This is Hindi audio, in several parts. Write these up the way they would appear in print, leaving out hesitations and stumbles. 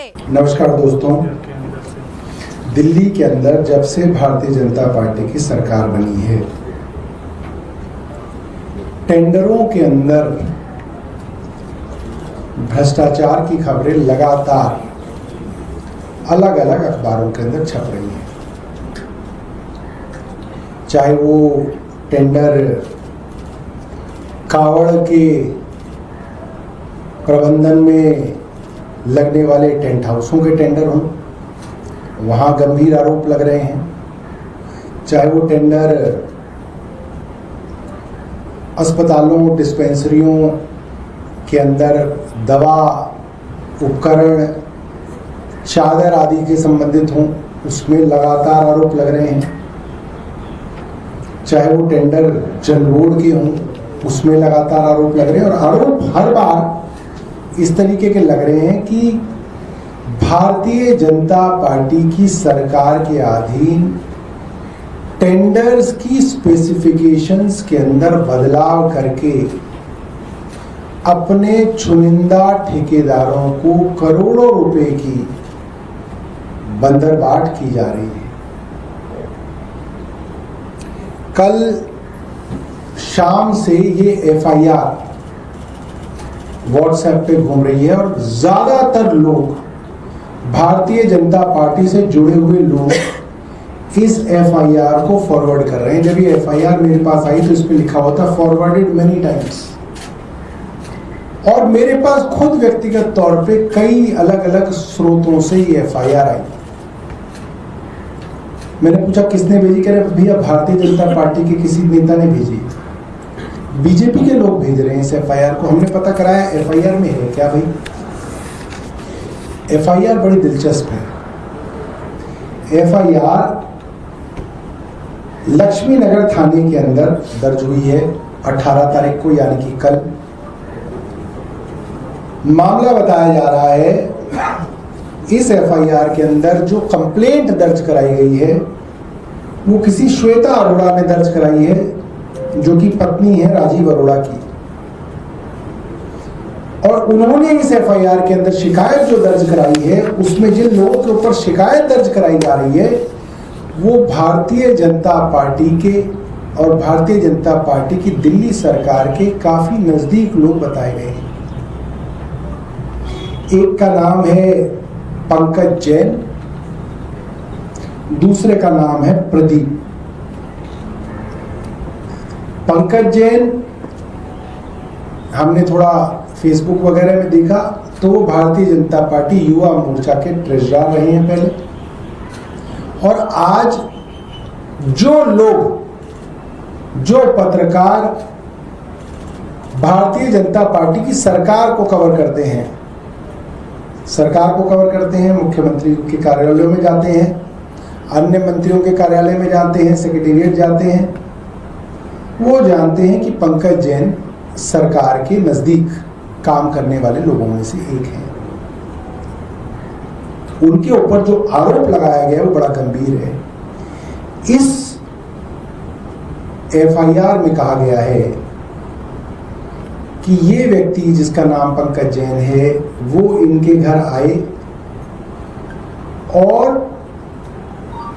नमस्कार दोस्तों, दिल्ली के अंदर जब से भारतीय जनता पार्टी की सरकार बनी है, टेंडरों के अंदर भ्रष्टाचार की खबरें लगातार अलग अलग अखबारों के अंदर छप रही हैं। चाहे वो टेंडर कावड़ के प्रबंधन में लगने वाले टेंट हाउसों के टेंडर हों, वहाँ गंभीर आरोप लग रहे हैं। चाहे वो टेंडर अस्पतालों, डिस्पेंसरियों के अंदर दवा, उपकरण, चादर आदि के संबंधित हों, उसमें लगातार आरोप लग रहे हैं। चाहे वो टेंडर जल बोर्ड के हों, उसमें लगातार आरोप लग रहे हैं। और आरोप हर बार इस तरीके के लग रहे हैं कि भारतीय जनता पार्टी की सरकार के अधीन टेंडर्स की स्पेसिफिकेशंस के अंदर बदलाव करके अपने चुनिंदा ठेकेदारों को करोड़ों रुपए की बंदरबाट की जा रही है। कल शाम से ये एफआईआर व्हाट्सएप पे घूम रही है और ज्यादातर लोग, भारतीय जनता पार्टी से जुड़े हुए लोग, इस एफआईआर को फॉरवर्ड कर रहे हैं। जब ये एफआईआर मेरे पास आई तो इस पे लिखा हुआ था फॉरवर्डेड मेनी टाइम्स, और मेरे पास खुद व्यक्तिगत तौर पे कई अलग अलग स्रोतों से ये एफआईआर आई। मैंने पूछा किसने भेजी? कह रहे भैया भारतीय जनता पार्टी के किसी नेता ने भेजी, बीजेपी के लोग भेज रहे हैं इस एफआईआर को। हमने पता कराया एफआईआर में है क्या भाई? एफआईआर बड़ी दिलचस्प है। एफआईआर लक्ष्मी नगर थाने के अंदर दर्ज हुई है 18 तारीख को, यानी कि कल। मामला बताया जा रहा है, इस एफआईआर के अंदर जो कंप्लेंट दर्ज कराई गई है वो किसी श्वेता अरोड़ा ने दर्ज कराई है, जो कि पत्नी है राजीव अरोड़ा की। और उन्होंने इस एफआईआर के अंदर शिकायत जो दर्ज कराई है, उसमें जिन लोगों के ऊपर शिकायत दर्ज कराई जा रही है वो भारतीय जनता पार्टी के और भारतीय जनता पार्टी की दिल्ली सरकार के काफी नजदीक लोग बताए गए हैं। एक का नाम है पंकज जैन, दूसरे का नाम है प्रदीप। पंकज जैन हमने थोड़ा फेसबुक वगैरह में देखा तो वो भारतीय जनता पार्टी युवा मोर्चा के ट्रेजरर रहे हैं पहले। और आज जो पत्रकार भारतीय जनता पार्टी की सरकार को कवर करते हैं, मुख्यमंत्री के कार्यालयों में जाते हैं, अन्य मंत्रियों के कार्यालय में जाते हैं, सेक्रेटेरिएट जाते हैं, वो जानते हैं कि पंकज जैन सरकार के नजदीक काम करने वाले लोगों में से एक हैं। उनके ऊपर जो आरोप लगाया गया वो बड़ा गंभीर है। इस एफआईआर में कहा गया है कि ये व्यक्ति जिसका नाम पंकज जैन है वो इनके घर आए और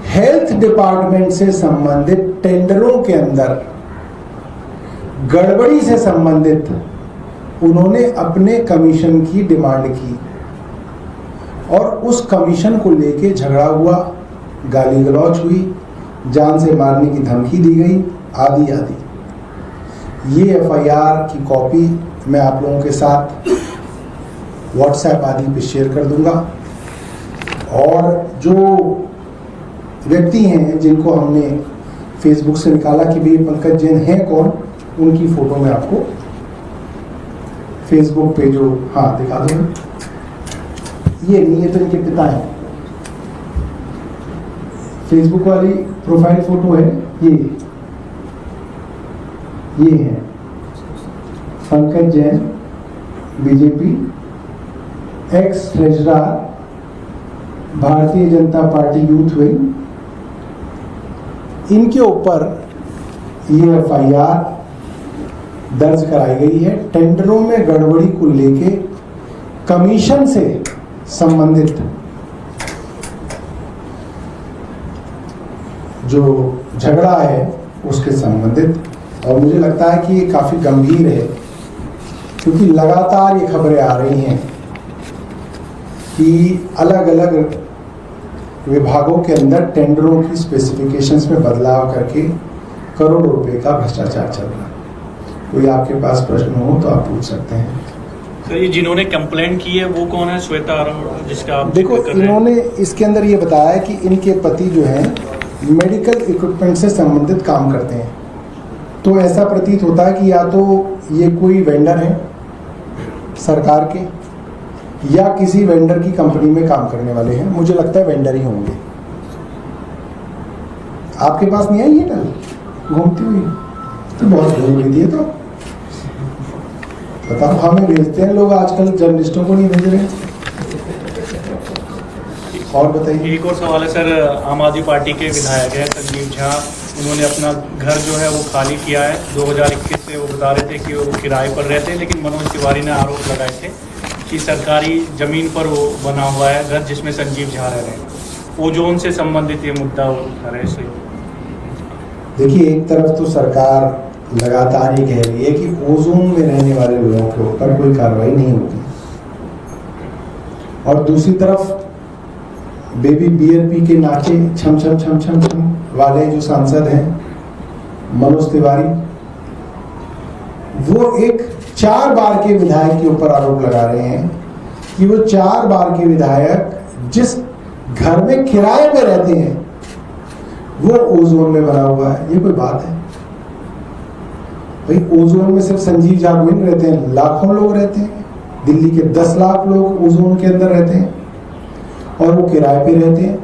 हेल्थ डिपार्टमेंट से संबंधित टेंडरों के अंदर गड़बड़ी से संबंधित उन्होंने अपने कमीशन की डिमांड की और उस कमीशन को लेके झगड़ा हुआ, गाली गलौज हुई, जान से मारने की धमकी दी गई, आदि आदि। ये एफआईआर की कॉपी मैं आप लोगों के साथ व्हाट्सएप आदि पे शेयर कर दूंगा। और जो व्यक्ति हैं जिनको हमने फेसबुक से निकाला कि भाई पंकज जैन हैं कौन, उनकी फोटो मैं आपको फेसबुक पे जो दिखा दूंगा। ये नहीं, ये तो इनके पिता हैं। फेसबुक वाली प्रोफाइल फोटो है ये है Pankaj Jain, BJP, x treasurer, Bharatiya Janata party youth wing. इनके ऊपर ये एफआईआर दर्ज कराई गई है टेंडरों में गड़बड़ी को लेके कमीशन से संबंधित जो झगड़ा है उसके संबंधित, और मुझे लगता है कि ये काफ़ी गंभीर है, क्योंकि लगातार ये खबरें आ रही हैं कि अलग अलग विभागों के अंदर टेंडरों की स्पेसिफिकेशंस में बदलाव करके करोड़ों रुपए का भ्रष्टाचार चल रहा है। कोई आपके पास प्रश्न हो तो आप पूछ सकते हैं। सर, ये जिन्होंने कंप्लेंट की है वो कौन है? श्वेता अरोड़ा, जिसका आप देखो, इन्होंने इसके अंदर ये बताया कि इनके पति जो हैं मेडिकल इक्विपमेंट से संबंधित काम करते हैं। तो ऐसा प्रतीत होता है कि या तो ये कोई वेंडर है सरकार के, या किसी वेंडर की कंपनी में काम करने वाले हैं। मुझे लगता है वेंडर ही होंगे। आपके पास नहीं आई ये कल घूमती हुई? तो बहुत घूम रही थी। तो बताओ, हमें भेजते हैं लोग आजकल, जर्नलिस्टों को नहीं भेज रहे। और बताइए। एक और सवाल है सर, आम आदमी पार्टी के विधायक है संजीव झा, उन्होंने अपना घर जो है वो खाली किया है 2021 से। वो बता रहे थे कि वो किराए पर रहते हैं, लेकिन मनोज तिवारी ने आरोप लगाए थे कि सरकारी जमीन पर वो बना हुआ है घर, जिसमें संजीव झा रह रहे हैं। ओजोन से संबंधित ये मुद्दा उठा रहे हैं। देखिए, एक तरफ तो सरकार लगातार ये कह रही है कि ओजोन में रहने वाले लोगों के ऊपर कोई कार्रवाई नहीं होगी, और दूसरी तरफ बेबी बियर पी के नाचे छम छम छम छम छम वाले जो सांसद हैं मनोज तिवारी, वो एक 4 बार के विधायक के ऊपर आरोप लगा रहे हैं कि वो 4 बार के विधायक जिस घर में किराए पे रहते हैं वो ओजोन में बना हुआ है। ये कोई बात है भाई? ओजोन में सिर्फ संजीव झा गोविंद रहते हैं, लाखों लोग रहते हैं। दिल्ली के 10 लाख लोग ओजोन के अंदर रहते हैं, और वो किराए पे रहते हैं।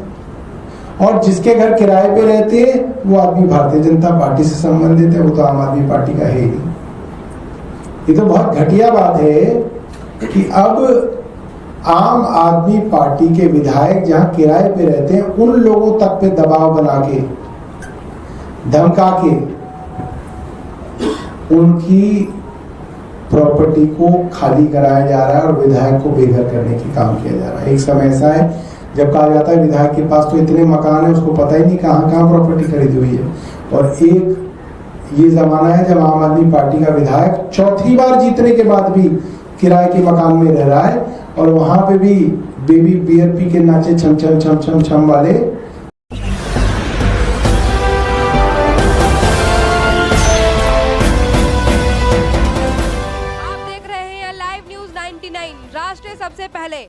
और जिसके घर किराए पे रहते हैं वो आदमी भारतीय जनता पार्टी से संबंधित है, वो तो आम आदमी पार्टी का है ही। ये तो बहुत घटिया बात है कि अब आम आदमी पार्टी के विधायक जहां किराए पे रहते हैं उन लोगों तक पे दबाव बना के, धमका के उनकी प्रॉपर्टी को खाली कराया जा रहा है और विधायक को बेघर करने की काम किया जा रहा है। एक समय ऐसा है जब कहा जाता है विधायक के पास तो इतने मकान है, उसको पता ही नहीं कहाँ कहाँ प्रॉपर्टी खरीदी हुई है। और एक ये जमाना है जब आम आदमी पार्टी का विधायक चौथी बार जीतने के बाद भी किराए के मकान में रह रहा है, और वहां पे भी बेबी बियर पी के नाचे छम छम छम छम छम वाले। आप देख रहे हैं लाइव न्यूज 99, राष्ट्र सबसे पहले।